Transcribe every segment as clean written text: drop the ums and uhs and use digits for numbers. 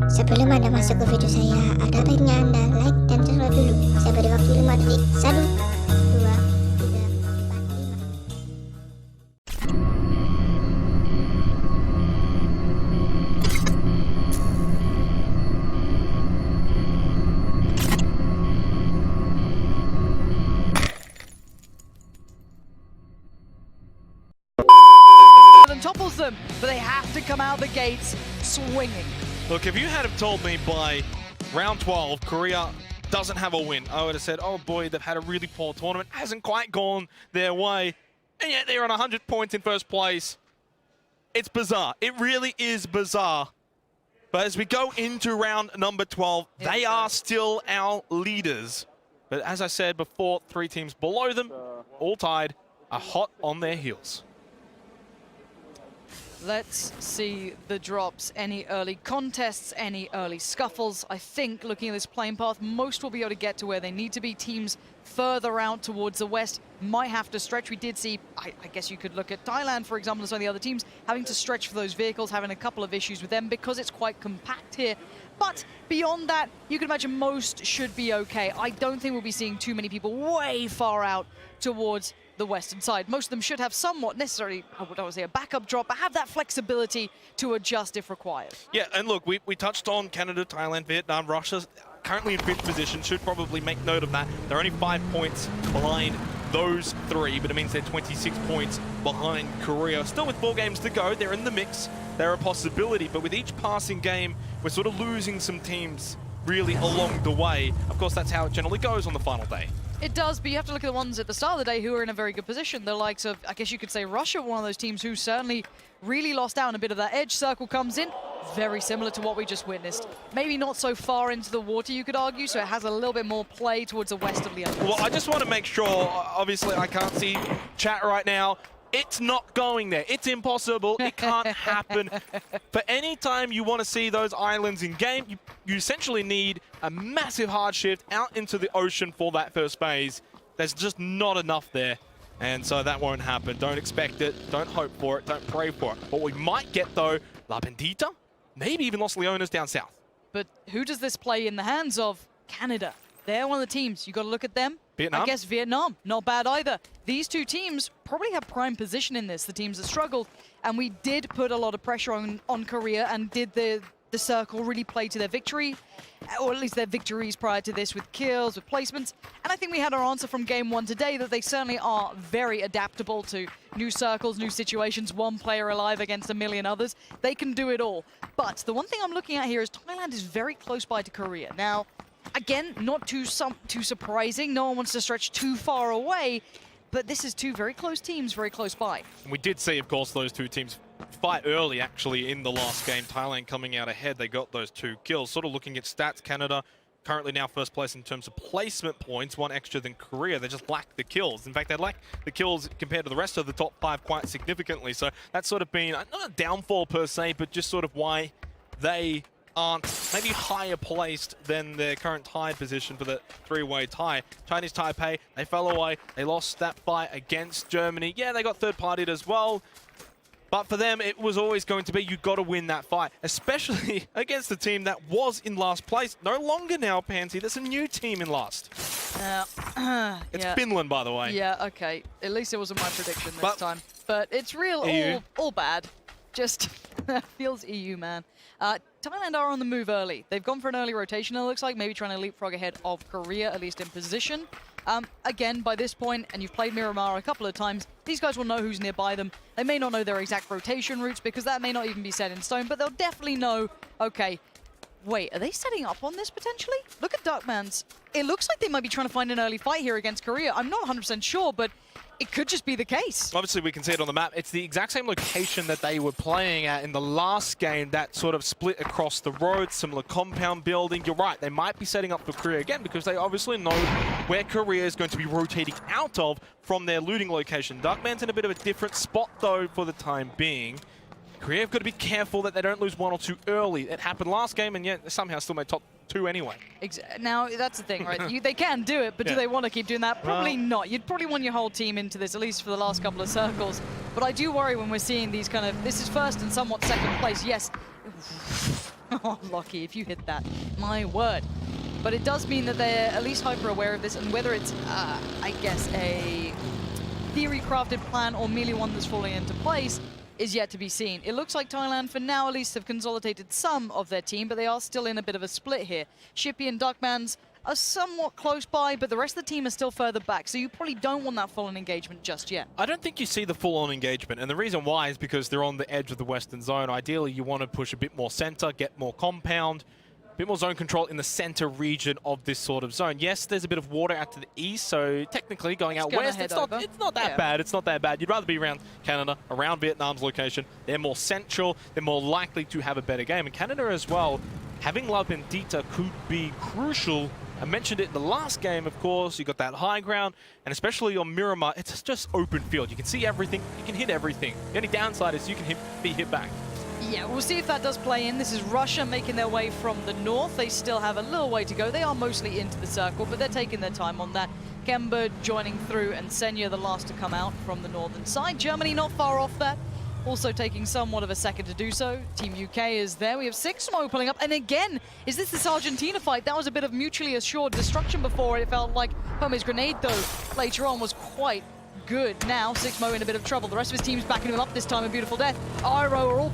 Sebelum Anda masuk ke video saya, ada baiknya Anda like dan subscribe dulu. Saya beri waktu 5 detik. 1, 2, 3, 4, 5. And topples them, but they have to come out the gates swinging. Look, if you had have told me by round 12 Korea doesn't have a win, I would have said, oh boy, they've had a really poor tournament, hasn't quite gone their way, and yet they're on 100 points in first place. It's bizarre. It really is bizarre. But as we go into round number 12, they are still our leaders. But as I said before, 3 teams below them, all tied, are hot on their heels. Let's see the drops. Any early contests, any early scuffles. I think, looking at this playing path, most will be able to get to where they need to be. Teams further out towards the west might have to stretch. We did see, I guess you could look at Thailand, for example, and some of the other teams having to stretch for those vehicles, having a couple of issues with them because it's quite compact here. But beyond that, you can imagine most should be okay. I don't think we'll be seeing too many people way far out towards the western side. Most of them should have somewhat necessarily, I would always say, a backup drop, but have that flexibility to adjust if required. Yeah, and look, we touched on Canada, Thailand, Vietnam, Russia, currently in 5th position, should probably make note of that. They're only 5 points behind those 3, but it means they're 26 points behind Korea. Still with 4 games to go, they're in the mix, they're a possibility, but with each passing game, we're sort of losing some teams really along the way. Of course, that's how it generally goes on the final day. It does, but you have to look at the ones at the start of the day who are in a very good position. The likes of, I guess you could say, Russia, one of those teams who certainly really lost out on a bit of that edge. Circle comes in, very similar to what we just witnessed. Maybe not so far into the water, you could argue, so it has a little bit more play towards the west of the others. Well, I just want to make sure, obviously I can't see chat right now, it's not going there. It's impossible. It can't happen. For any time you want to see those islands in game, you essentially need a massive hard shift out into the ocean for that first phase. There's just not enough there. And so that won't happen. Don't expect it. Don't hope for it. Don't pray for it. What we might get, though, La Bendita, maybe even Los Leones down south. But who does this play in the hands of? Canada. They're one of the teams. You got to look at them. Vietnam? I guess Vietnam, not bad either. These 2 teams probably have prime position in this, the teams that struggled. And we did put a lot of pressure on Korea, and did the circle really play to their victory? Or at least their victories prior to this with kills, with placements. And I think we had our answer from game 1 today that they certainly are very adaptable to new circles, new situations, 1 player alive against a million others. They can do it all. But the one thing I'm looking at here is Thailand is very close by to Korea. Now, again, not too surprising. No one wants to stretch too far away, but this is 2 very close teams, very close by. We did see, of course, those 2 teams fight early, actually, in the last game. Thailand coming out ahead. They got those 2 kills. Sort of looking at stats, Canada currently now first place in terms of placement points, 1 extra than Korea. They just lack the kills. In fact, they lack the kills compared to the rest of the top 5 quite significantly. So that's sort of been, not a downfall per se, but just sort of why they aren't maybe higher placed than their current tied position for the 3-way tie. Chinese Taipei, they fell away. They lost that fight against Germany. Yeah, they got third-partied as well. But for them, it was always going to be, you got to win that fight, especially against the team that was in last place. No longer now, Pansy. There's a new team in last. It's Finland, by the way. Yeah, okay. At least it wasn't my prediction this time. But it's real, all bad. Just feels EU, man. Thailand are on the move early. They've gone for an early rotation, it looks like, maybe trying to leapfrog ahead of Korea, at least in position. Again, by this point, and you've played Miramar a couple of times, these guys will know who's nearby them. They may not know their exact rotation routes because that may not even be set in stone, but they'll definitely know, okay, wait, are they setting up on this potentially? Look at Duckman's. It looks like they might be trying to find an early fight here against Korea. I'm not 100% sure, but it could just be the case. Obviously, we can see it on the map. It's the exact same location that they were playing at in the last game, that sort of split across the road, similar compound building. You're right, they might be setting up for Korea again because they obviously know where Korea is going to be rotating out of from their looting location. Darkman's in a bit of a different spot, though, for the time being. Korea have got to be careful that they don't lose 1 or 2 early. It happened last game, and yet they somehow still made top 2 anyway. Now, that's the thing, right? They can do it, but do they want to keep doing that? Probably not. You'd probably want your whole team into this, at least for the last couple of circles. But I do worry when we're seeing these kind of... This is first and somewhat second place. Yes, Oh, Lockie, if you hit that, my word. But it does mean that they're at least hyper aware of this, and whether it's, I guess, a theory-crafted plan or merely one that's falling into place is yet to be seen. It looks like Thailand, for now at least, have consolidated some of their team, but they are still in a bit of a split here. Shippy and Duckmans are somewhat close by, but the rest of the team are still further back, so you probably don't want that full-on engagement just yet. I don't think you see the full-on engagement, and the reason why is because they're on the edge of the western zone. Ideally, you want to push a bit more center, get more compound, a bit more zone control in the center region of this sort of zone. Yes, there's a bit of water out to the east, so technically going out west, it's not that bad. It's not that bad. You'd rather be around Canada, around Vietnam's location. They're more central. They're more likely to have a better game. And Canada as well, having La Bendita could be crucial. I mentioned it in the last game, of course. You got that high ground, and especially on Miramar, it's just open field. You can see everything. You can hit everything. The only downside is you can be hit back. Yeah, we'll see if that does play in. This is Russia making their way from the north. They still have a little way to go. They are mostly into the circle, but they're taking their time on that. Kemba joining through, and Senya the last to come out from the northern side. Germany not far off that. Also taking somewhat of a second to do so. Team UK is there. We have Sixmo pulling up. And again, is this Argentina fight? That was a bit of mutually assured destruction before. It felt like Pome's grenade, though, later on was quite good. Now, Sixmo in a bit of trouble. The rest of his team's backing him up this time in Beautiful Death. Iroh are all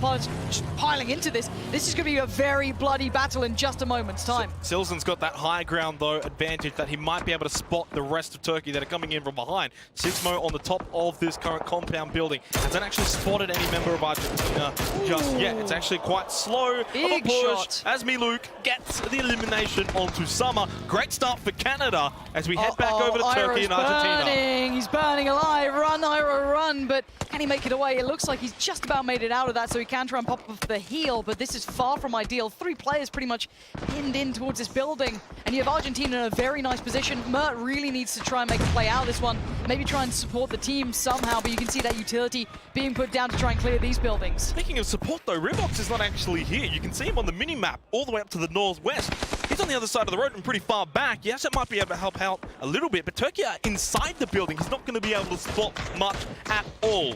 just piling into this. This is going to be a very bloody battle in just a moment's time. Silzen's got that high ground, though, advantage that he might be able to spot the rest of Turkey that are coming in from behind. Sixmo on the top of this current compound building hasn't actually spotted any member of Argentina just yet. It's actually quite slow. Big shot. As Miluk gets the elimination onto Summer. Great start for Canada as we head back over to Turkey and Argentina. He's burning alive. Run, Iroh, run. But can he make it away? It looks like he's just about made it out of that, so he can try and pop off the heel, but this is far from ideal. 3 players pretty much pinned in towards this building, and you have Argentina in a very nice position. Mert really needs to try and make a play out of this one. Maybe try and support the team somehow, but you can see that utility being put down to try and clear these buildings. Speaking of support, though, Rivox is not actually here. You can see him on the mini-map all the way up to the northwest. He's on the other side of the road and pretty far back. Yes, it might be able to help out a little bit, but Turkey are inside the building. He's not going to be able to spot much at all.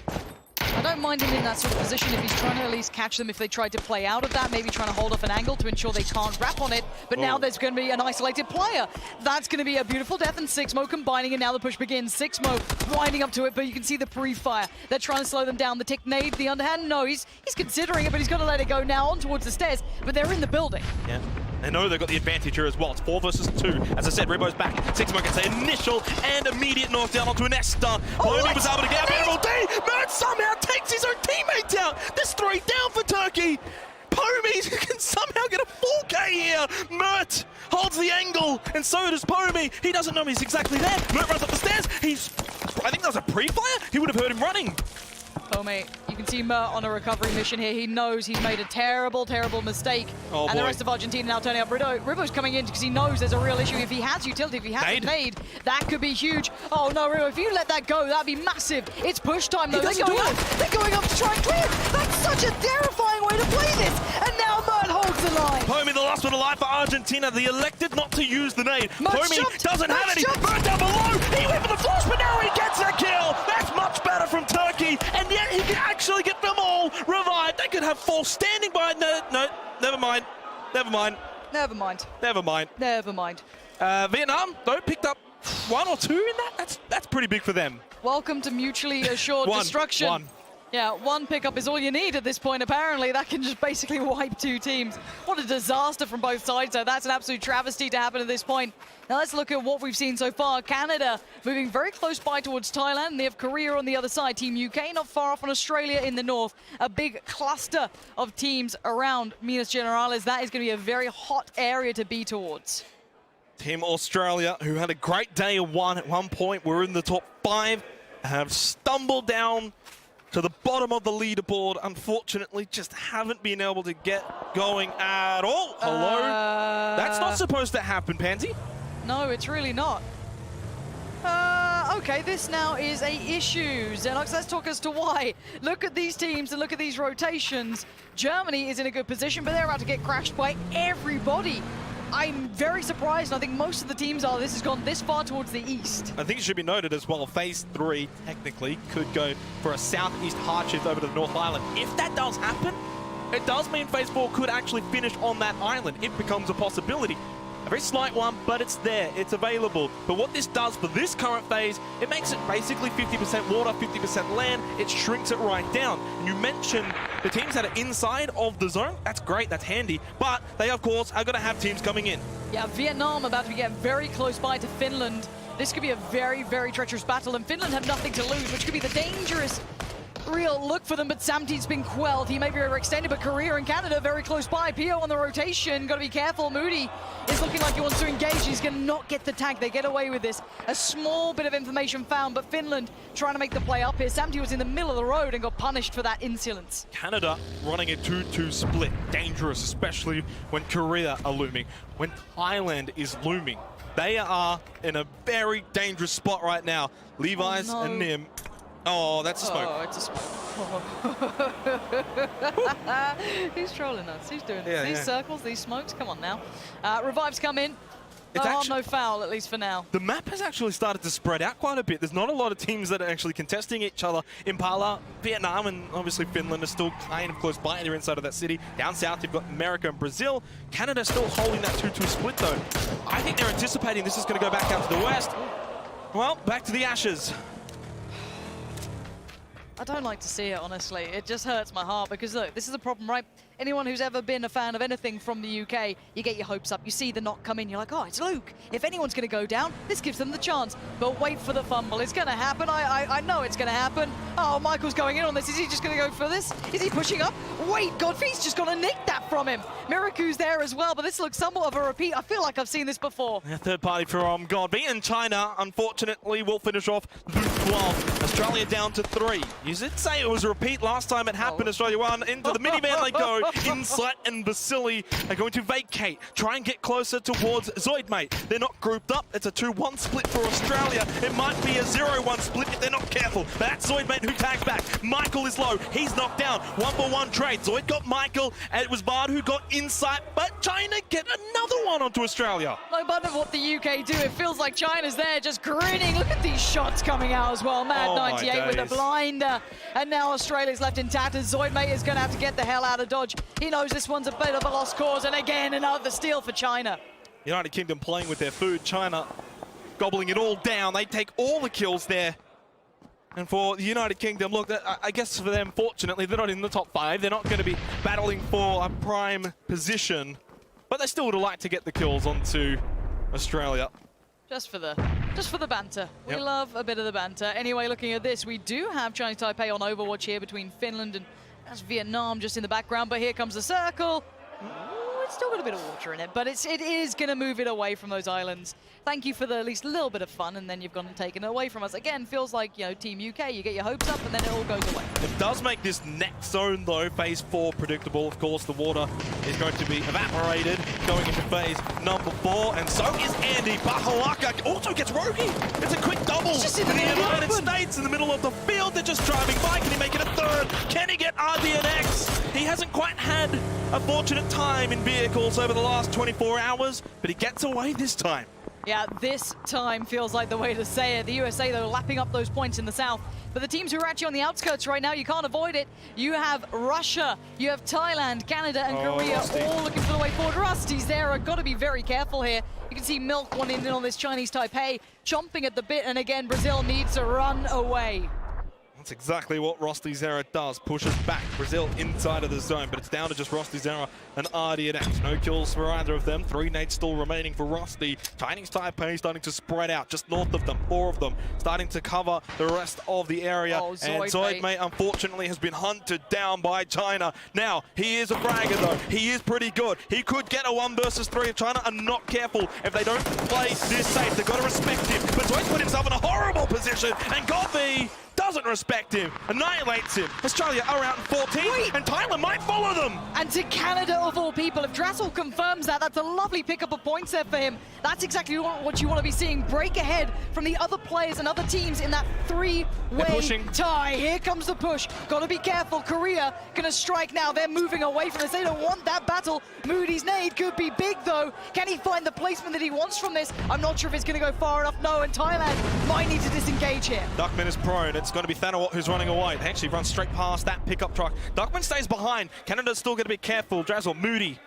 I don't mind him in that sort of position if he's trying to at least catch them if they tried to play out of that, maybe trying to hold off an angle to ensure they can't wrap on it. But now there's going to be an isolated player. That's going to be a beautiful death, and Sixmo combining, and now the push begins. Sixmo winding up to it, but you can see the pre-fire. They're trying to slow them down. The tick nade, the underhand, no, he's considering it, but he's going to let it go now on towards the stairs, but they're in the building. Yeah. They know they've got the advantage here as well. It's 4 versus 2. As I said, Ribo's back. Sixmo gets the initial and immediate knockdown onto an Nesta. Pubg was able to get out. Mert somehow takes his own teammate down. There's 3 down for Turkey. Pubg can somehow get a 4K here. Mert holds the angle, and so does Pubg. He doesn't know he's exactly there. Mert runs up the stairs. I think that was a pre-fire. He would have heard him running. Pome, you can see Mert on a recovery mission here. He knows he's made a terrible, terrible mistake. Oh, and the rest of Argentina now turning up. Ribo's coming in because he knows there's a real issue. If he has utility, if he has a nade, that could be huge. Oh no, Ribo, if you let that go, that'd be massive. It's push time though. They're going up to try and clear. That's such a terrifying way to play this. And now Mert holds the line. Pome, the last one alive for Argentina. They elected not to use the nade. Pome doesn't have any. Mert down below. He went for the flash, but now he gets a kill. That's much better from Turkey. And yet he can actually get them all revived. They could have 4 standing by. No, never mind. Vietnam, though, picked up 1 or 2 in that. That's pretty big for them. Welcome to mutually assured destruction. One. Yeah, 1 pickup is all you need at this point, apparently. That can just basically wipe 2 teams. What a disaster from both sides, though. That's an absolute travesty to happen at this point. Now let's look at what we've seen so far. Canada moving very close by towards Thailand. They have Korea on the other side. Team UK not far off on Australia in the north. A big cluster of teams around Minas Generales. That is going to be a very hot area to be towards. Team Australia, who had a great day at one point, were in the top 5, have stumbled down to the bottom of the leaderboard. Unfortunately, just haven't been able to get going at all. Hello? That's not supposed to happen, Pansy. No, it's really not. Okay, this now is a issue. Xenox, let's talk as to why. Look at these teams and look at these rotations. Germany is in a good position, but they're about to get crashed by everybody. I'm very surprised. I think most of the teams are. This has gone this far towards the east. I think it should be noted as well, Phase 3 technically could go for a southeast hard shift over to the North Island. If that does happen, it does mean Phase 4 could actually finish on that island. It becomes a possibility. A very slight one, but it's there, it's available. But what this does for this current phase, it makes it basically 50% water, 50% land. It shrinks it right down. And you mentioned the teams that are inside of the zone. That's great, that's handy. But they, of course, are going to have teams coming in. Yeah, Vietnam about to get very close by to Finland. This could be a very, very treacherous battle, and Finland have nothing to lose, which could be the dangerous real look for them, but Samti's been quelled. He may be overextended, but Korea and Canada very close by. Pio on the rotation, gotta be careful. Moody is looking like he wants to engage. He's gonna not get the tag. They get away with this. A small bit of information found, but Finland trying to make the play up here. Samti was in the middle of the road and got punished for that insolence. Canada running a 2-2 split. Dangerous, especially when Korea are looming. When Thailand is looming. They are in a very dangerous spot right now. Levi's and Nim. Oh, that's a smoke. Oh, it's a smoke. He's trolling us. He's doing this. Yeah, These circles, these smokes, come on now. Revives come in. It's No foul, at least for now. The map has actually started to spread out quite a bit. There's not a lot of teams that are actually contesting each other. Impala, Vietnam, and obviously Finland are still kind of close by. They're inside of that city. Down south, you've got America and Brazil. Canada still holding that 2-2 split, though. I think they're anticipating this is going to go back out to the west. Well, back to the Ashes. I don't like to see it, honestly. It just hurts my heart because, look, this is a problem, right? Anyone who's ever been a fan of anything from the UK, you get your hopes up. You see the knock come in, you're like, oh, it's Luke. If anyone's going to go down, this gives them the chance. But wait for the fumble. It's going to happen. I know it's going to happen. Oh, Michael's going in on this. Is he just going to go for this? Is he pushing up? Wait, Godfrey's just going to nick that from him. Miraku's there as well, but this looks somewhat of a repeat. I feel like I've seen this before. Yeah, third party from Godby, and China, unfortunately, will finish off Group 12. Australia down to 3. You did say it was a repeat last time it happened. Australia won. Into the minivan they go. Insight and Vasily are going to vacate. Try and get closer towards Zoidmate. They're not grouped up. It's a 2-1 split for Australia. It might be a 0-1 split if they're not careful. But that's Zoidmate who tags back. Michael is low. He's knocked down. 1-for-1 trade. Zoid got Michael, and it was Bard who got Insight, but China get another one onto Australia. No matter what the UK do, it feels like China's there just grinning. Look at these shots coming out as well. Mad 98 with a blinder. And now Australia's left in tatters. Zoidmate is going to have to get the hell out of Dodge. He knows this one's a bit of a lost cause. And again, another steal for China. United Kingdom playing with their food. China gobbling it all down. They take all the kills there. And for the United Kingdom, look, I guess for them, fortunately, they're not in the top 5. They're not going to be battling for a prime position. But they still would have liked to get the kills onto Australia. Just for the banter. We Yep. love a bit of the banter. Anyway, looking at this, we do have Chinese Taipei on Overwatch here between Finland and that's Vietnam just in the background. But here comes the circle. Ooh, it's still got a bit of water in it, but it is going to move it away from those islands. Thank you for the at least a little bit of fun, and then you've gone and taken it away from us. Again, feels like, you know, Team UK, you get your hopes up, and then it all goes away. It does make this next zone, though, phase 4 predictable. Of course, the water is going to be evaporated going into phase number 4, and so is Andy. Bahalaka also gets Rogi. It's a quick double just in in the the United open. States in the middle of the field. They're just driving by. Can he make it a third? Can he get RDNX? He hasn't quite had a fortunate time in vehicles over the last 24 hours, but he gets away this time. Yeah, this time feels like the way to say it. The USA, though, lapping up those points in the south. But the teams who are actually on the outskirts right now, you can't avoid it. You have Russia, you have Thailand, Canada, and Korea Rusty. all looking for the way forward. Rusty's there. I've got to be very careful here. You can see Milk wanting in on this Chinese Taipei, chomping at the bit. And again, Brazil needs to run away. That's exactly what Rusty Zera does. Pushes back Brazil inside of the zone, but it's down to just Rusty Zera and RDNX. No kills for either of them. 3 nades still remaining for Rusty. Chinese Taipei starting to spread out just north of them. 4 of them starting to cover the rest of the area. Oh, and Zoidmate, unfortunately, has been hunted down by China. Now, he is a fragger, though. He is pretty good. He could get a 1 versus 3 if China are not careful. If they don't play this safe, they've got to respect him. But Zoid's put himself in a horrible position, and Gothi doesn't respect him, annihilates him. Australia are out in 14, and Thailand might follow them. And to Canada, of all people, if Drassel confirms that, that's a lovely pickup of points there for him. That's exactly what you want to be seeing. Break ahead from the other players and other teams in that 3-way tie. Here comes the push. Got to be careful. Korea gonna strike now. They're moving away from this. They don't want that battle. Moody's nade could be big, though. Can he find the placement that he wants from this? I'm not sure if it's gonna go far enough. No, and Thailand might need to disengage here. Duckman is prone. It's going to be Thanawat who's running away. They actually run straight past that pickup truck. Duckman stays behind. Canada's still going to be careful. Drazzle, Moody.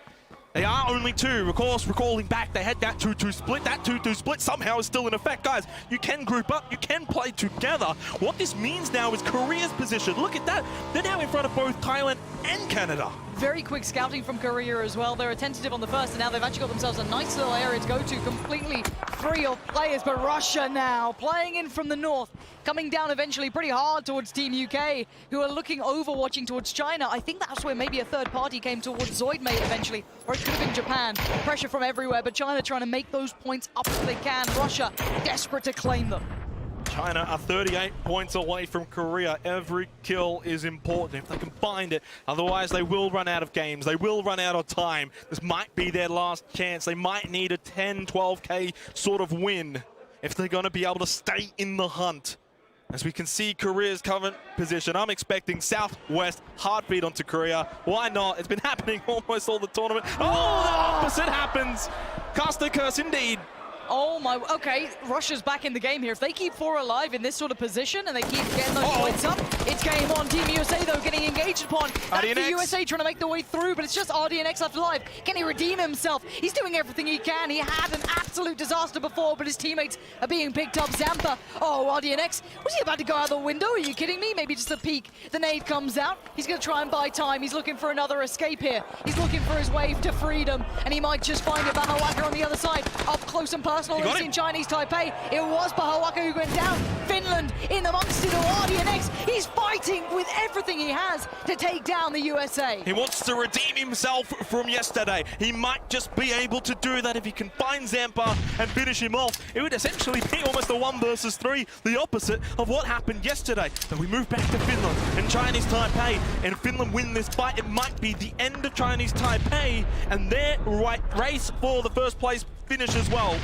They are only two. Of course, recalling back, they had that 2-2 split. That 2-2 split somehow is still in effect. Guys, you can group up. You can play together. What this means now is Korea's position. Look at that. They're now in front of both Thailand and Canada. Very quick scouting from Korea as well. They're tentative on the first, and now they've actually got themselves a nice little area to go to, completely free of players. But Russia now playing in from the north, coming down eventually pretty hard towards Team UK, who are looking over, watching towards China. I think that's where maybe a third party came towards Zoidmate eventually, or it could have been Japan. Pressure from everywhere, but China trying to make those points up if they can. Russia desperate to claim them. China are 38 points away from Korea. Every kill is important if they can find it. Otherwise, they will run out of games. They will run out of time. This might be their last chance. They might need a 10, 12K sort of win if they're going to be able to stay in the hunt. As we can see Korea's current position, I'm expecting southwest hard feed onto Korea. Why not? It's been happening almost all the tournament. Oh, the opposite happens. Cast a curse indeed. Oh my, okay, Russia's back in the game here. If they keep 4 alive in this sort of position and they keep getting those points up, it's game on. Team USA though getting engaged upon. That's the USA trying to make their way through, but it's just RDNX left alive. Can he redeem himself? He's doing everything he can. He had an absolute disaster before, but his teammates are being picked up. Zampa, oh, RDNX, was he about to go out the window? Are you kidding me? Maybe just a peek. The nade comes out. He's gonna try and buy time. He's looking for another escape here. He's looking for his wave to freedom, and he might just find it. Bahawaka on the other side, up close and personal. We've seen Chinese Taipei. It was Bahawaka who went down. Finland in amongst it all. RDNX, he's fighting with everything he has to take down the USA. He wants to redeem himself from yesterday. He might just be able to do that if he can find Zampa and finish him off. It would essentially be almost a 1 versus 3, the opposite of what happened yesterday. But we move back to Finland and Chinese Taipei, and Finland win this fight. It might be the end of Chinese Taipei and their race for the first place finish as well.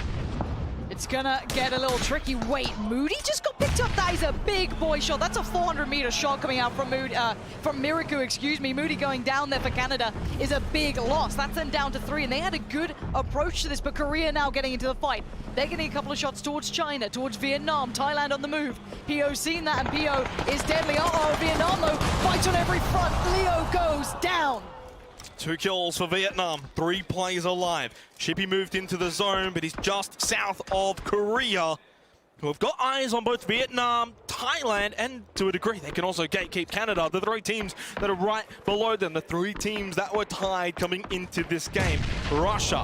It's gonna get a little tricky. Wait, Moody just got picked up. That is a big boy shot. That's a 400-meter shot coming out from Miraku, excuse me. Moody going down there for Canada is a big loss. That's then down to 3, and they had a good approach to this, but Korea now getting into the fight. They're getting a couple of shots towards China, towards Vietnam, Thailand on the move. PO seen that, and PO is deadly. Uh-oh, Vietnam though, fights on every front. Leo goes down. 2 kills for Vietnam, 3 players alive. Shippy moved into the zone, but he's just south of Korea, who have got eyes on both Vietnam, Thailand, and to a degree, they can also gatekeep Canada. The 3 teams that are right below them, the 3 teams that were tied coming into this game. Russia,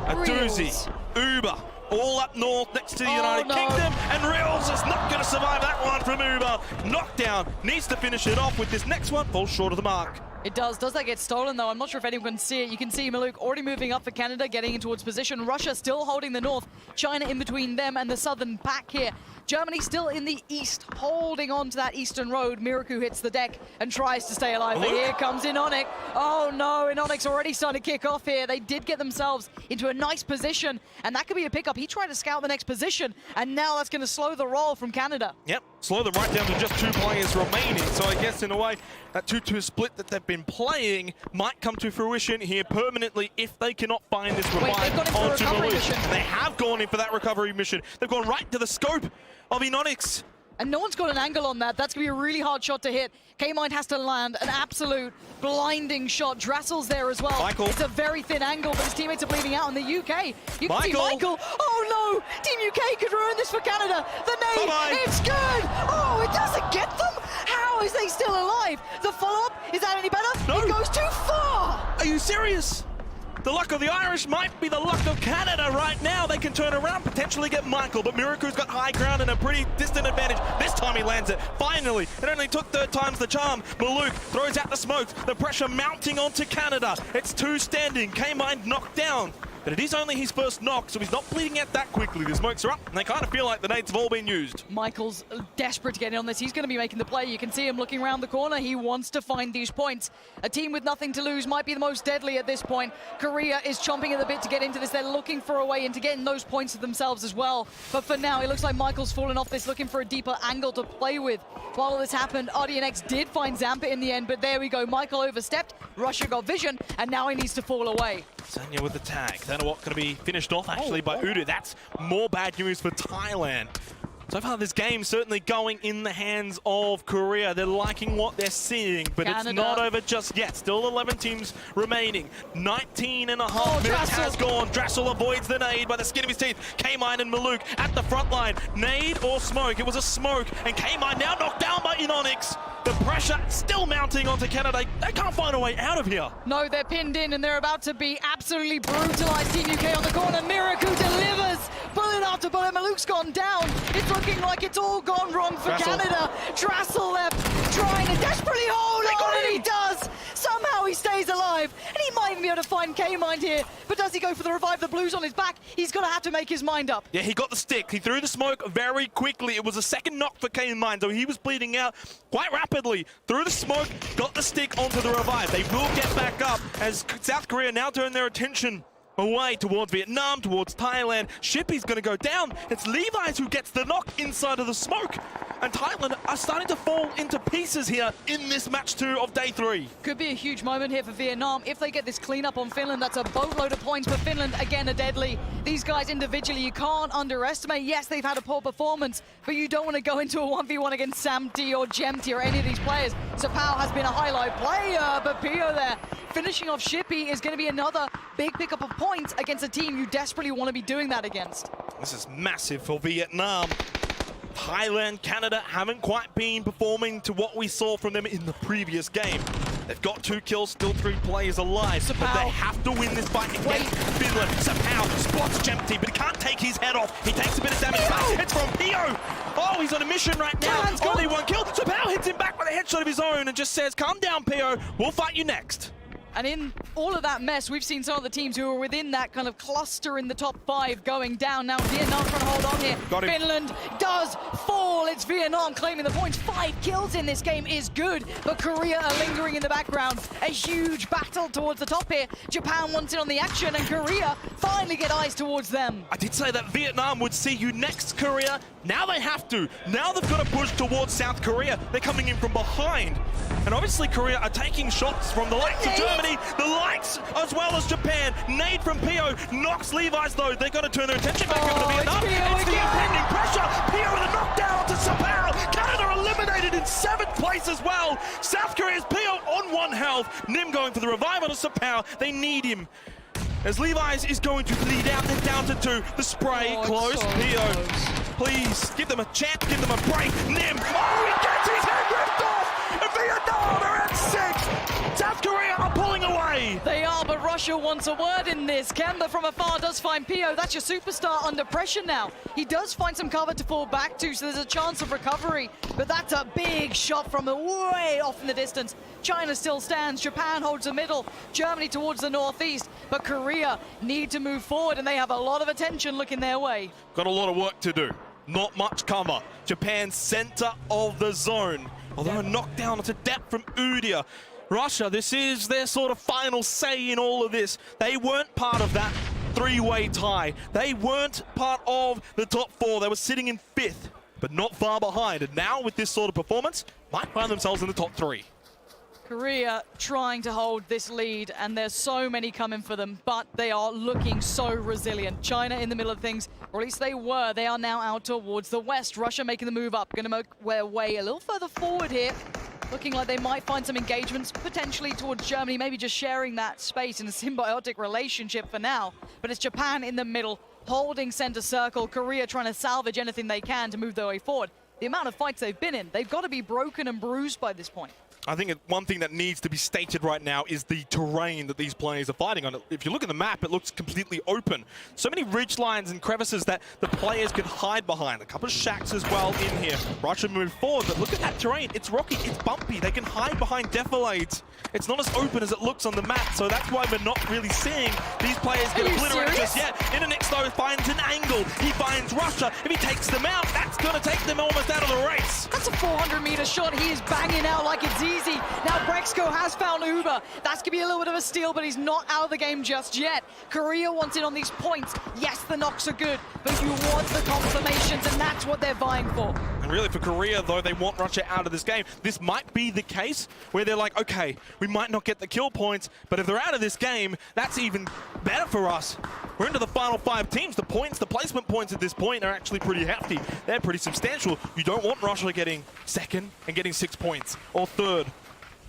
a doozy, Uber, all up north next to the United Kingdom, and Reels is not going to survive that one from Uber. Knockdown, needs to finish it off with this next one, falls short of the mark. It does. Does that get stolen, though? I'm not sure if anyone can see it. You can see Maluk already moving up for Canada, getting in towards position. Russia still holding the north. China in between them and the southern pack here. Germany still in the east, holding on to that eastern road. Miraku hits the deck and tries to stay alive. But here comes Inonic. Oh, no. Inonic's already starting to kick off here. They did get themselves into a nice position, and that could be a pickup. He tried to scout the next position, and now that's going to slow the roll from Canada. Yep, slow them right down to just 2 players remaining. So I guess, in a way, that 2-2 split that they've been playing might come to fruition here permanently if they cannot find this revive onto Maluk. They have gone in for that recovery mission. They've gone right to the scope of Enonix. And no one's got an angle on that. That's going to be a really hard shot to hit. K-Mind has to land an absolute blinding shot. Drassel's there as well. Michael. It's a very thin angle, but his teammates are bleeding out in the UK. You can see Michael. Oh, no. Team UK could ruin this for Canada. The nade. It's good. Oh, it doesn't get them. How is they still alive? The follow-up, is that any better? No. It goes too far. Are you serious? The luck of the Irish might be the luck of Canada right now. They can turn around, potentially get Michael, but Miraku's got high ground and a pretty distant advantage. This time he lands it. Finally, it only took 3 times the charm. Maluk throws out the smokes. The pressure mounting onto Canada. It's 2 standing. K-Mind knocked down. But it is only his first knock, so he's not bleeding out that quickly. The smokes are up, and they kind of feel like the nades have all been used. Michael's desperate to get in on this. He's going to be making the play. You can see him looking around the corner. He wants to find these points. A team with nothing to lose might be the most deadly at this point. Korea is chomping at the bit to get into this. They're looking for a way into getting those points to themselves as well. But for now, it looks like Michael's fallen off this, looking for a deeper angle to play with. While all this happened, RDNX did find Zampa in the end, but there we go. Michael overstepped. Russia got vision, and now he needs to fall away. Sanya with the tag. Thanawat going to be finished off actually by Udu. That's more bad news for Thailand. So far, this game certainly going in the hands of Korea. They're liking what they're seeing, but Canada. it's not over just yet. Still 11 teams remaining. 19 and a half minutes has gone. Drassel avoids the nade by the skin of his teeth. K-Mine and Maluk at the front line. Nade or smoke? It was a smoke, and K-Mine now knocked down by Inonix. The pressure still mounting onto Canada. They can't find a way out of here. No, they're pinned in and they're about to be absolutely brutalized. Team UK on the corner. Miraku delivers. Bullet after bullet. Maluk's gone down. It's looking like it's all gone wrong for Canada. Drassel left, trying to desperately hold on, and he does. Somehow he stays alive, and he might even be able to find K-Mind here. But does he go for the revive? The blue's on his back. He's going to have to make his mind up. Yeah, he got the stick. He threw the smoke very quickly. It was a second knock for K-Mine, so he was bleeding out quite rapidly. Threw the smoke, got the stick onto the revive. They will get back up as South Korea now turn their attention away towards Vietnam, towards Thailand. Shippy's going to go down. It's Levi's who gets the knock inside of the smoke. And Thailand are starting to fall into pieces here in this match 2 of day 3. Could be a huge moment here for Vietnam. If they get this cleanup on Finland, that's a boatload of points for Finland. Again, a deadly. These guys individually, you can't underestimate. Yes, they've had a poor performance, but you don't want to go into a 1v1 against Samti or Gemti or any of these players. Sapao has been a highlight player, but Pio there finishing off Shippy is going to be another big pickup of points against a team you desperately want to be doing that against. This is massive for Vietnam. Thailand, Canada haven't quite been performing to what we saw from them in the previous game. They've got 2 kills, still 3 players alive, but they have to win this fight against Finland. Sapao spots Gemti, but he can't take his head off. He takes a bit of damage back. It's from Pio. Oh, he's on a mission right now. Only 1 kill. Sapao hits him back with a headshot of his own and just says, calm down, Pio. We'll fight you next. And in all of that mess, we've seen some of the teams who are within that kind of cluster in the top 5 going down. Now Vietnam trying to hold on here. Finland does fall. It's Vietnam claiming the points. 5 kills in this game is good, but Korea are lingering in the background. A huge battle towards the top here. Japan wants in on the action, and Korea finally get eyes towards them. I did say that Vietnam would see you next, Korea. Now they have to. Now they've got to push towards South Korea. They're coming in from behind. And obviously Korea are taking shots from the likes of Germany, the likes as well as Japan. Nade from Pio knocks Levi's though. They're going to turn their attention back over to Vietnam. It's the impending pressure. Pio with a knockdown to Sapao. Canada eliminated in 7th place as well. South Korea's Pio on 1 health. Nim going for the revive on Sapao. They need him. As Levi's is going to bleed out, they're down to 2. The spray close. So Pio, please give them a chance, give them a break. Nim, oh, he gets his head ripped off. And Vietnam are at 6. South Korea are pulling away. They are, but Russia wants a word in this. Kemba from afar does find Pio. That's your superstar under pressure now. He does find some cover to fall back to, so there's a chance of recovery. But that's a big shot from way off in the distance. China still stands. Japan holds the middle. Germany towards the northeast. But Korea need to move forward, and they have a lot of attention looking their way. Got a lot of work to do. Not much cover. Japan's center of the zone. Although a knockdown to depth from Udia. Russia, this is their sort of final say in all of this. They weren't part of that 3-way tie. They weren't part of the top 4. They were sitting in 5th, but not far behind. And now with this sort of performance, might find themselves in the top 3. Korea trying to hold this lead, and there's so many coming for them, but they are looking so resilient. China in the middle of things, or at least they were. They are now out towards the west. Russia making the move up, going to make their way a little further forward here. Looking like they might find some engagements, potentially towards Germany, maybe just sharing that space in a symbiotic relationship for now. But it's Japan in the middle, holding center circle. Korea trying to salvage anything they can to move their way forward. The amount of fights they've been in, they've got to be broken and bruised by this point. I think one thing that needs to be stated right now is the terrain that these players are fighting on. If you look at the map, it looks completely open. So many ridge lines and crevices that the players can hide behind. A couple of shacks as well in here. Russia move forward, but look at that terrain. It's rocky, it's bumpy. They can hide behind defilades. It's not as open as it looks on the map, so that's why we're not really seeing these players get obliterated just yet. Inonix though finds an angle. He finds Russia. If he takes them out, that's going to take them almost out of the race. That's a 400-meter shot. He is banging out like it's easy. Now Brexco has found Uber. That's going to be a little bit of a steal, but he's not out of the game just yet. Korea wants in on these points. Yes, the knocks are good, but you want the confirmations, and that's what they're vying for. And really for Korea, though, they want Russia out of this game. This might be the case where they're like, okay, we might not get the kill points, but if they're out of this game, that's even better for us. We're into the final 5 teams. The points, the placement points at this point are actually pretty hefty. They're pretty substantial. You don't want Russia getting second and getting 6 points, or third.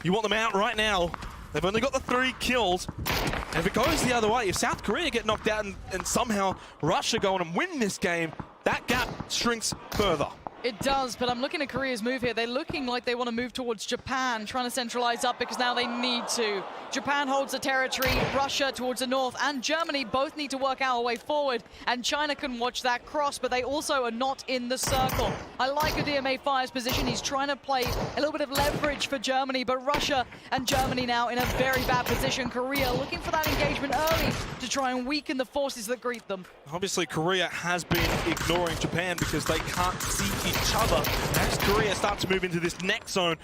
You want them out right now. They've only got the 3 kills. And if it goes the other way, if South Korea get knocked out and somehow Russia go on and win this game, that gap shrinks further. It does, but I'm looking at Korea's move here. They're looking like they want to move towards Japan, trying to centralize up because now they need to. Japan holds the territory, Russia towards the north, and Germany both need to work out a way forward, and China can watch that cross, but they also are not in the circle. I like DMA Fire's position. He's trying to play a little bit of leverage for Germany, but Russia and Germany now in a very bad position. Korea looking for that engagement early to try and weaken the forces that greet them. Obviously, Korea has been ignoring Japan because they can't see each other. As Korea starts to move into this next zone,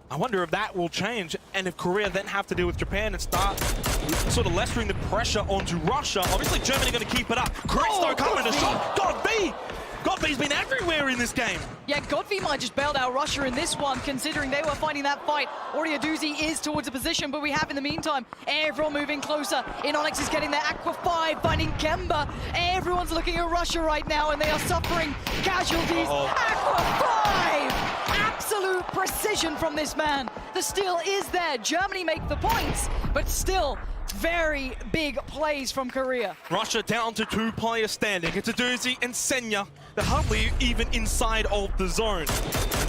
I wonder if that will change, and if Korea then have to deal with Japan and start sort of lessering the pressure onto Russia. Obviously, Germany going to keep it up. Chris, though, coming to shot. Godby's been everywhere in this game. Yeah, Godby might just bailed out Russia in this one, considering they were fighting that fight. Oriaduzi is towards a position, but we have in the meantime everyone moving closer. Inonix is getting their Aqua 5, finding Kemba. Everyone's looking at Russia right now, and they are suffering casualties. Aqua 5! Absolute precision from this man. The steal is there. Germany make the points, but still very big plays from Korea. Russia down to 2 players standing. It's Aduzi and Senya. They're hardly even inside of the zone.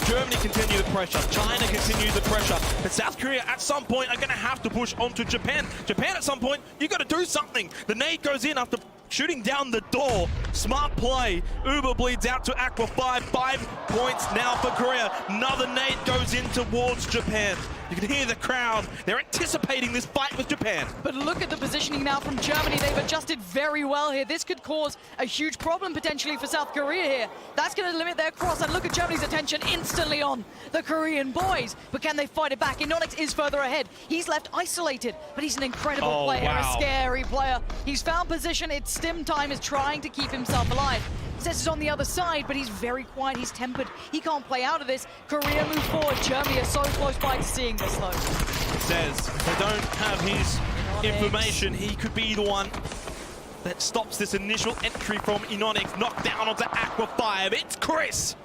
Germany continue the pressure. China continue the pressure. But South Korea at some point are going to have to push onto Japan. Japan at some point, you got to do something. The nade goes in after shooting down the door. Smart play. Uber bleeds out to Aqua 5. 5 points now for Korea. Another nade goes in towards Japan. You can hear the crowd. They're anticipating this fight with Japan. But look at the positioning now from Germany. They've adjusted very well here. This could cause a huge problem potentially for South Korea here. That's going to limit their cross. And look at Germany's attention instantly on the Korean boys. But can they fight it back? Inonix is further ahead. He's left isolated, but he's an incredible player, a scary player. He's found position. It's stim time, is trying to keep himself alive. Says is on the other side, but he's very quiet. He's tempered. He can't play out of this. Korea move forward. Germany are so close by to seeing this, though. Says if they don't have his information, he could be the one that stops this initial entry from Inonix. Knocked down onto Aqua 5. It's Chris.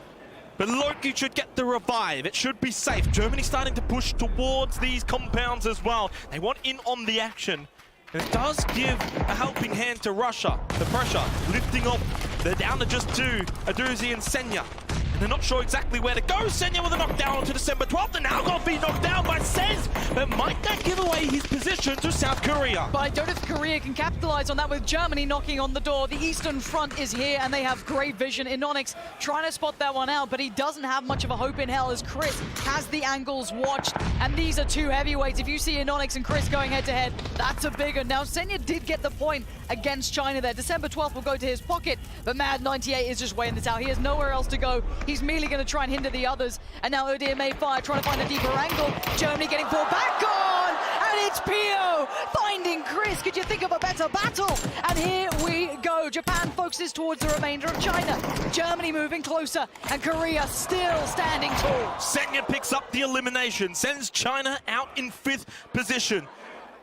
But Loki should get the revive. It should be safe. Germany starting to push towards these compounds as well. They want in on the action. And it does give a helping hand to Russia. The pressure lifting off. They're down to just 2, Aduzi and Senya. And they're not sure exactly where to go. Senya with a knockdown onto December 12th, and now got to be knocked down by Sez. But might that give away his position to South Korea? But I don't know if Korea can capitalize on that with Germany knocking on the door. The Eastern Front is here, and they have great vision. Inonix trying to spot that one out, but he doesn't have much of a hope in hell as Chris has the angles watched. And these are 2 heavyweights. If you see Inonix and Chris going head-to-head, that's a big one. Now, Senya did get the point against China there. December 12th will go to his pocket, but Mad 98 is just weighing this out. He has nowhere else to go. He's merely going to try and hinder the others. And now DMA Fire trying to find a deeper angle. Germany getting pulled back on! And it's Pio finding Chris. Could you think of a better battle? And here we go. Japan focuses towards the remainder of China. Germany moving closer, and Korea still standing tall. Senya picks up the elimination, sends China out in 5th position.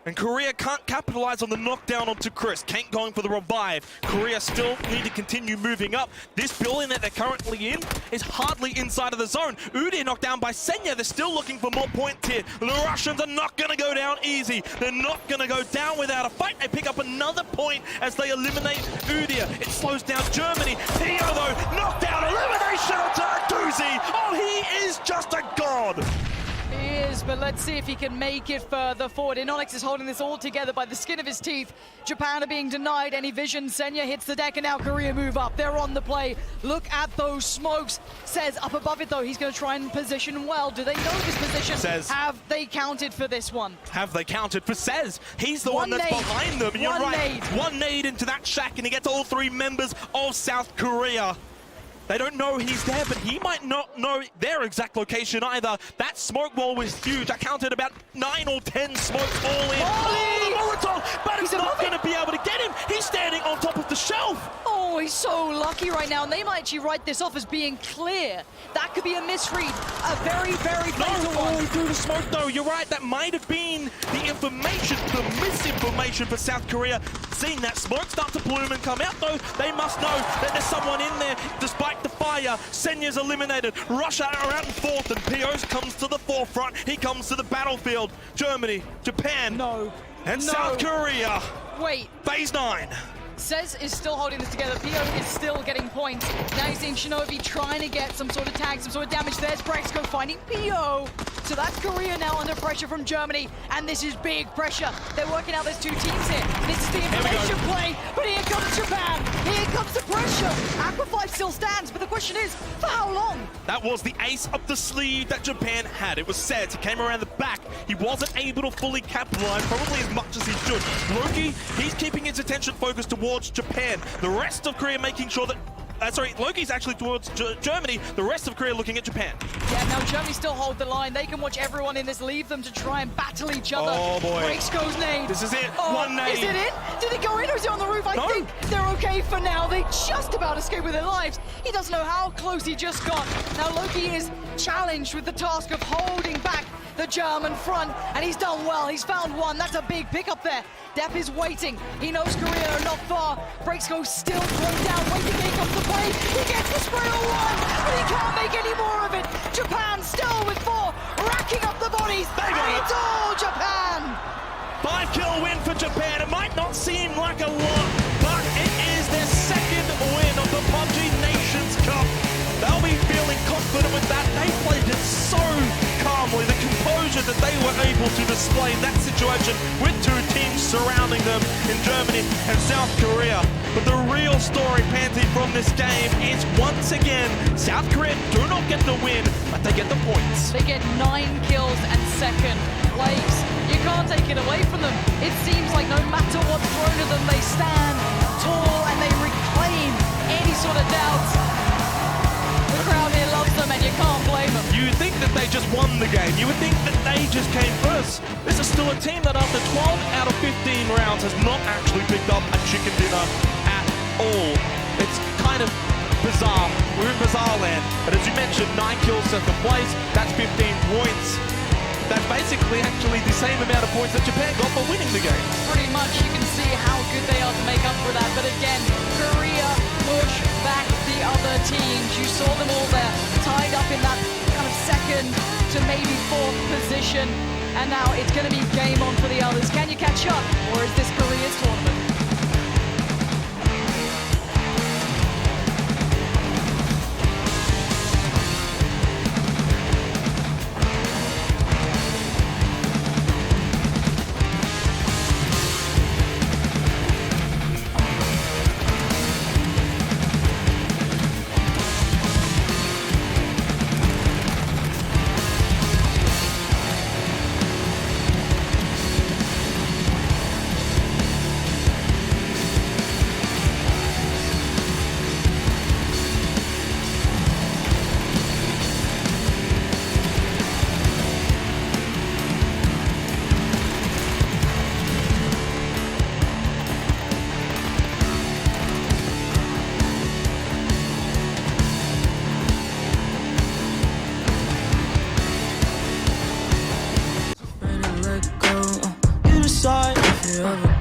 And Korea can't capitalize on the knockdown onto Chris. Kane going for the revive. Korea still need to continue moving up. This building that they're currently in is hardly inside of the zone. Udi knocked down by Senya. They're still looking for more points here. The Russians are not going to go down easy. They're not going to go down without a fight. They pick up another point as they eliminate Udia. It slows down Germany. Pio, though, knockdown, elimination onto Aduzi. Oh, he is just a god. He is, but let's see if he can make it further forward. Inonix is holding this all together by the skin of his teeth. Japan are being denied any vision. Senya hits the deck, and now Korea move up. They're on the play. Look at those smokes. Says up above it, though, he's going to try and position well. Do they know this position? Says. Have they counted for this one? Have they counted for Says? He's the one that's behind them. And you're right. One nade into that shack, and he gets all 3 members of South Korea. They don't know he's there, but he might not know their exact location either. That smoke wall was huge. I counted about 9 or 10 smokes all in. Molotov, but he's not going to be able to get him. He's standing on top of the shelf. Oh, he's so lucky right now, and they might actually write this off as being clear. That could be a misread, a very, very fatal one. Through the smoke though, you're right, that might have been the information, the misinformation for South Korea. Seeing that smoke start to bloom and come out though, they must know that there's someone in there. Despite the fire, Senya's eliminated. Russia are out in fourth, and Pios comes to the forefront. He comes to the battlefield. Germany, Japan, and South Korea. Wait. Phase 9. Sez is still holding this together. Pio is still getting points. Now he's seeing Shinobi trying to get some sort of tag, some sort of damage. There's Brexco finding Pio. So that's Korea now under pressure from Germany. And this is big pressure. They're working out there's two teams here. This is the information play. But here comes Japan. Here comes the pressure. Aqua 5 still stands. But the question is, for how long? That was the ace up the sleeve that Japan had. It was Sez. He came around the back. He wasn't able to fully capitalize, probably as much as he should. Loki, he's keeping his attention focused towards Japan. The rest of Korea making sure that... Loki's actually towards Germany. The rest of Korea looking at Japan. Yeah, now Germany still hold the line. They can watch everyone in this leave them to try and battle each other. Oh, boy. Brexco's nade. This is it. Oh, One nade. Is it it? Did it go in or is it on the roof? I think they're okay for now. They just about escaped with their lives. He doesn't know how close he just got. Now Loki is challenged with the task of holding back the German front, and he's done well. He's found one. That's a big pickup there. Depp is waiting. He knows Korea are not far. Brexco still thrown down, waiting. Here comes the play. He gets the spray on one, but he can't make any more of it. Japan still with 4, racking up the bodies. It's all Japan. 5-kill win for Japan. It might not seem like a lot, but it is their second win of the Pubg Nations Cup. They'll be feeling confident with that. They played it so calmly. The composure that they were able to display in that situation with two teams surrounding them in Germany and South Korea. But the real story, Panty, from this game is once again, South Korea do not get the win, but they get the points. They get 9 kills and second place. You can't take it away from them. It seems like no matter what's thrown at them, they stand tall and they reclaim any sort of doubts. The crowd here loves them and you can't blame them. You would think that they just won the game. You would think that they just came first. This is still a team that after 12 out of 15 rounds has not actually picked up a chicken dinner at all. It's kind of bizarre. We're in bizarre land. But as you mentioned, 9 kills, second place. That's 15 points. That's basically actually the same amount of points that Japan got for winning the game. Pretty much, you can see how good they are to make up for that. But again, Korea push back the other teams. You saw them all there, tied up in that kind of second to maybe fourth position. And now it's going to be game on for the others. Can you catch up, or is this Korea's tournament? If you ever